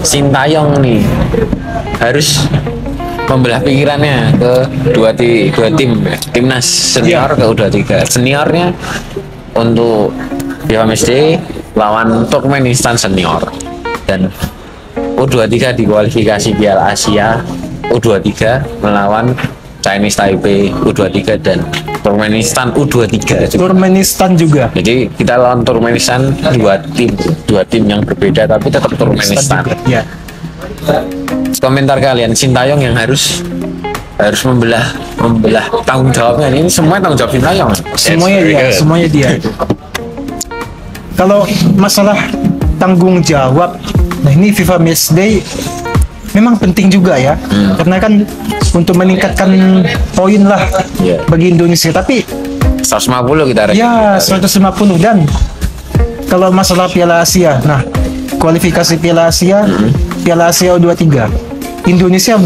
Sintayong nih harus membelah pikirannya ke dua tim timnas senior ke U23. Seniornya untuk BMSD lawan Turkmenistan senior, dan U23 di kualifikasi Piala Asia U23 melawan Chinese Taipei U23 dan Turkmenistan U23 juga. Turkmenistan juga. Jadi kita lawan Turkmenistan dua tim yang berbeda tapi tetap Turkmenistan. Ya. Komentar kalian, Sintayong yang harus membelah tanggung jawabnya ini, semua tanggung jawab Sintayong. Semuanya dia. Kalau masalah tanggung jawab, nah ini FIFA Match Day memang penting juga ya, karena kan untuk meningkatkan poin lah bagi Indonesia. Tapi 150 kita ya 150. Dan kalau masalah Piala Asia, nah kualifikasi Piala Asia, Piala Asia U23, Indonesia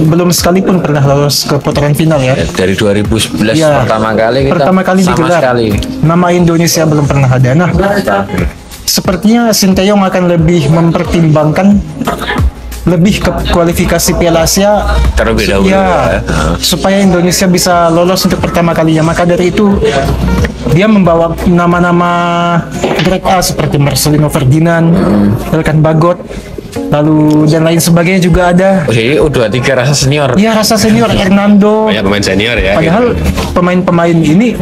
belum sekalipun pernah lolos ke putaran final ya. Dari 2011 pertama kali digelar. Nama Indonesia belum pernah ada. Nah, sepertinya Sintayong akan lebih mempertimbangkan lebih ke kualifikasi Piala Asia terlebih dahulu supaya Indonesia bisa lolos untuk pertama kalinya. Maka dari itu dia membawa nama-nama grade A seperti Marcelino Ferdinand, Elkan Bagot, lalu dan lain sebagainya juga ada. Jadi U23 rasa senior. Iya, rasa senior. Hernando. Banyak pemain senior ya. Padahal pemain-pemain ini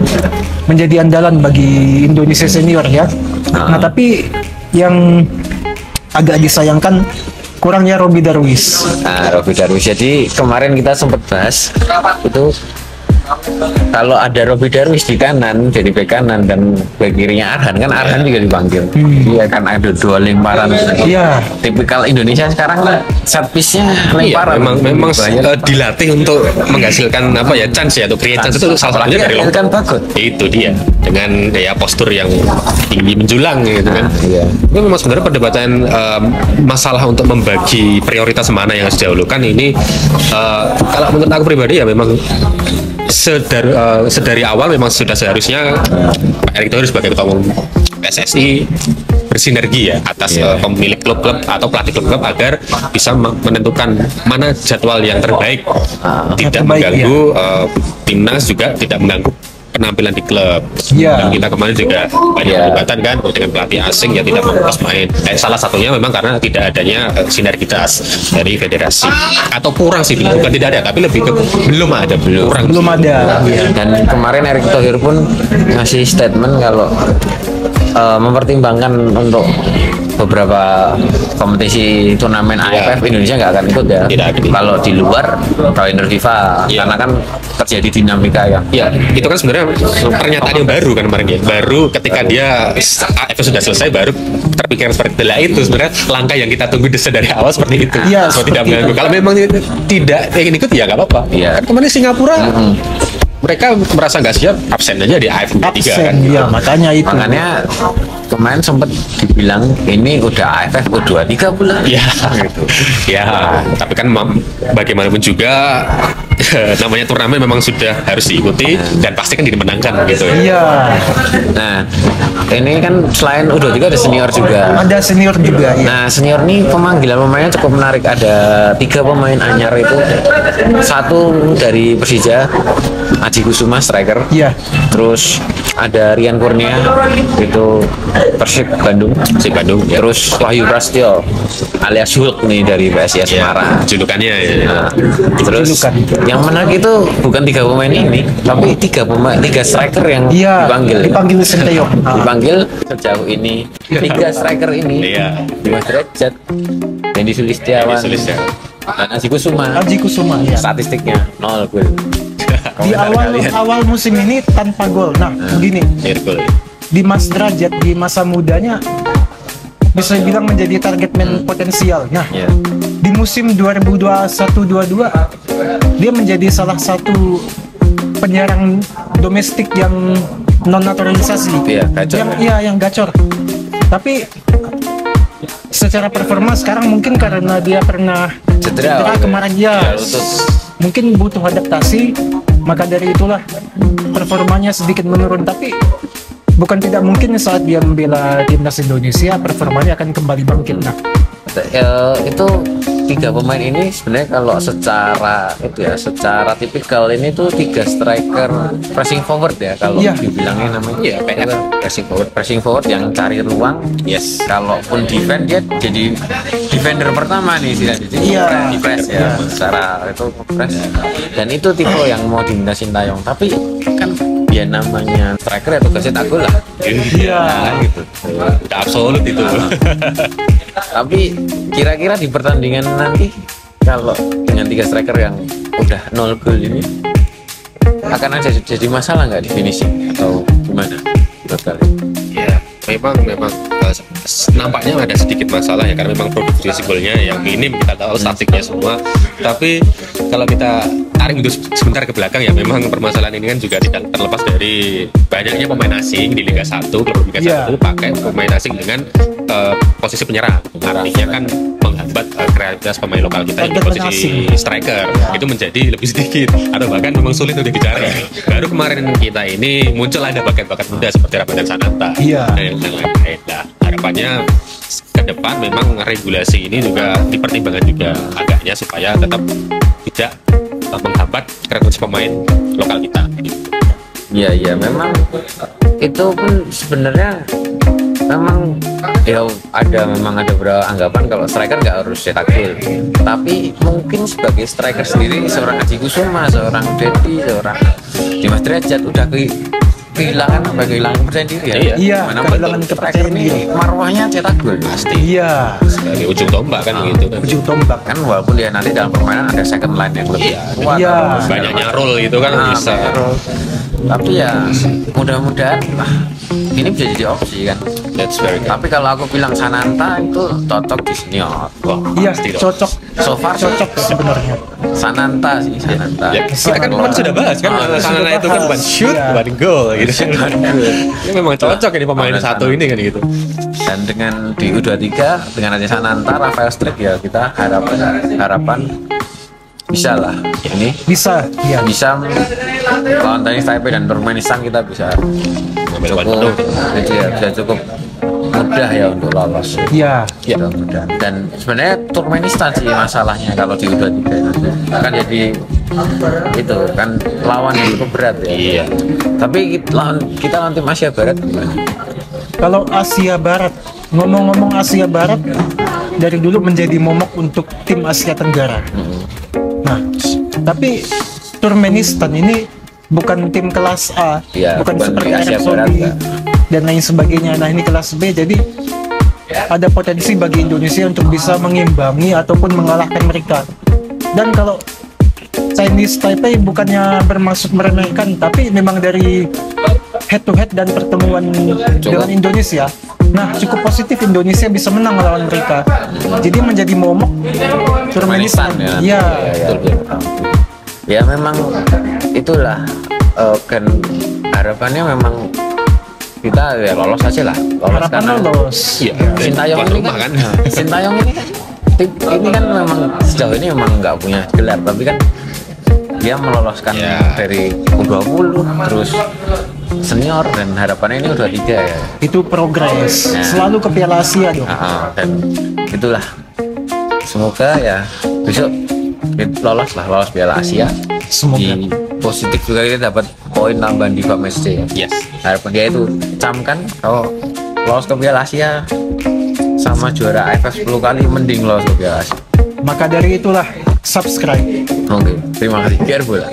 menjadi andalan bagi Indonesia senior ya. Nah, tapi yang agak disayangkan kurangnya Robby Darwish. Robby Darwish. Jadi kemarin kita sempat bahas itu, kalau ada Robby Darwish di kanan jadi bek kanan dan bek kirinya Arhan, kan Arhan juga dipanggil. Dia kan ada dua lemparan. Iya. Tipikal Indonesia sekarang set piece-nya lemparan. Memang dilatih untuk menghasilkan chance ya, atau create chance itu salah satunya dari Kan bagus. Itu dia dengan postur yang tinggi menjulang gitu kan. Itu memang sebenarnya perdebatan masalah untuk membagi prioritas mana yang harus didahulukan ini, kalau menurut aku pribadi ya memang sedari awal memang sudah seharusnya Pak Erick Thohir sebagai ketua umum PSSI bersinergi ya atas pemilik klub-klub atau pelatih klub-klub agar bisa menentukan mana jadwal yang terbaik, tidak mengganggu timnas, juga tidak mengganggu penampilan di klub. Dan kita kemarin juga banyak perdebatan kan dengan pelatih asing yang tidak mau main. Salah satunya memang karena tidak adanya sinergitas dari federasi, atau kurang sih, bukan tidak ada tapi lebih ke belum ada. Dan kemarin Erick Thohir pun ngasih statement kalau mempertimbangkan untuk beberapa kompetisi turnamen AFF Indonesia nggak akan ikut ya. Kalau di luar kalender FIFA, karena kan terjadi dinamika ya. Itu kan sebenarnya pernyataan yang baru kan kemarin ya. Baru ketika dia AFF sudah selesai baru terpikir seperti itu. Itu sebenarnya langkah yang kita tunggu dari awal seperti itu. Tidak mengganggu. Kalau memang tidak ingin ikut ya nggak apa-apa. Kemarin Singapura mereka merasa nggak siap, absen aja di AFF 3 kan. Makanya kemarin sempat dibilang ini udah AFF U23 pula. Tapi kan bagaimanapun juga namanya turnamen memang sudah harus diikuti dan pasti kan dimenangkan gitu ya. Nah, ini kan selain U23 ada senior juga. Ada senior juga. Nah, senior nih pemanggilan pemainnya cukup menarik. Ada 3 pemain anyar itu. Satu dari Persija, Aji Kusuma striker. Terus ada Rian Kurnia itu Persib Bandung. Terus Wahyu Prasetyo alias Hulk nih dari PSIS Semarang. Julukannya Terus yang menarik itu bukan 3 pemain ini, tapi 3 striker yang dipanggil Sintayong. Dipanggil sejauh ini 3 striker ini. Dimas Derajat, Dendi Sulistiawan, dan Aji Kusuma. Statistiknya 0 gol. Di awal musim ini tanpa gol. Nah, begini. Dimas Derajat di masa mudanya bisa bilang menjadi target man potensial. Nah, di musim 2021-22 dia menjadi salah satu penyerang domestik yang non naturalisasi. Yang gacor. Tapi secara performa sekarang mungkin karena dia pernah cedera kemarin mungkin butuh adaptasi, maka dari itulah performanya sedikit menurun. Tapi bukan tidak mungkin saat dia membela timnas Indonesia performanya akan kembali bangkit. Nah, Itu tiga pemain ini sebenarnya kalau secara itu ya, secara tipikal ini tuh tiga striker pressing forward ya kalau dibilangnya namanya. Iya, pressing forward yang cari ruang. Yes. Kalaupun defend dia jadi defender pertama nih sih. Di press ya, secara itu press. Dan itu tipe yang mau diminta Sintayong. Tapi kan ya namanya striker ya tugasnya tak gol lah. Iya. Gitu. Udah absolut itu. Tapi kira-kira di pertandingan nanti kalau dengan tiga striker yang udah 0 gol ini akan ada jadi masalah nggak di finishing atau gimana menurut kalian? Ya, memang nampaknya ada sedikit masalah ya karena memang produksi golnya yang minim, kita tahu statistiknya semua. Tapi kalau kita tarik untuk sebentar ke belakang ya memang permasalahan ini kan juga tidak terlepas dari banyaknya pemain asing di Liga 1, klub Liga 1 pakai pemain asing dengan posisi penyerang. Artinya kan menghambat kreativitas pemain lokal kita yang di posisi striker itu menjadi lebih sedikit atau bahkan memang sulit untuk dicari. Baru kemarin kita ini muncul ada bakat-bakat muda seperti Ramadan Sananta dan lain-lain. Nah, harapannya ke depan memang regulasi ini juga dipertimbangkan juga agaknya supaya tetap tidak menghambat kreativitas pemain lokal kita. Iya memang itu pun sebenarnya memang ya memang ada beberapa anggapan kalau striker nggak harus cetak gol. Tapi mungkin sebagai striker sendiri, seorang Aji Kusuma, seorang Dedi, seorang Dimas Derajat udah kehilangan percaya diri ya. Iya, kehilangan kepercayaan diri. Marwahnya cetak gol pasti. Iya. Sebagai ujung tombak kan begitu kan. Ujung tombak kan, walaupun ya nanti dalam permainan ada second line yang lebih kuat. Banyaknya role itu kan bisa. Tapi ya mudah-mudahan ini bisa jadi opsi kan. That's very good. Tapi kalau aku bilang Sananta itu cocok di senior. Iya, cocok. So far cocok sebenarnya. Sananta. Ya, kita kan kemarin sudah bahas kan Sananta itu kan bukan shoot, bukan goal gitu. Ini memang cocok ini pemain satu ini kan gitu. Dan dengan di U23 dengan ada Sananta, Rafael Struijk ya kita harapan bisa lah ini bisa lawan Taipei dan Turkmenistan kita bisa cukup bisa cukup mudah ya untuk lolos. Iya. Mudah. Dan sebenarnya Turkmenistan sih masalahnya kalau di U23 kan jadi itu kan lawan yang cukup berat ya. Iya. Tapi kita lawan tim Asia Barat gimana? Kalau Asia Barat, ngomong-ngomong Asia Barat dari dulu menjadi momok untuk tim Asia Tenggara. Nah, tapi Turkmenistan ini bukan tim kelas A, bukan seperti Arab Saudi dan lain sebagainya. Nah, ini kelas B, jadi ada potensi bagi Indonesia untuk bisa mengimbangi ataupun mengalahkan mereka. Dan kalau Chinese Taipei bukannya bermaksud meremehkan, tapi memang dari head to head dan pertemuan dengan Indonesia, nah cukup positif Indonesia bisa menang melawan mereka. Jadi menjadi momok Turkmenistan. Ya. Ya memang itulah kan harapannya memang kita ya lolos aja lah. Lolos. Iya. Sintayong ini kan. Sintayong ini kan memang sejauh ini memang nggak punya gelar, tapi kan dia meloloskan dari U20 terus senior dan harapannya ini U23 ya. Itu progres. Selalu ke Piala Asia dong. Dan itulah semoga ya besok lolos Piala Asia. Semoga positif juga kita dapat poin tambahan di FAMSC ya. Yes. Harapan dia itu camkan kalau lolos ke Piala Asia sama juara AFF 10 kali mending lolos ke Piala Asia. Maka dari itulah subscribe. Oke, terima kasih. Biar bola.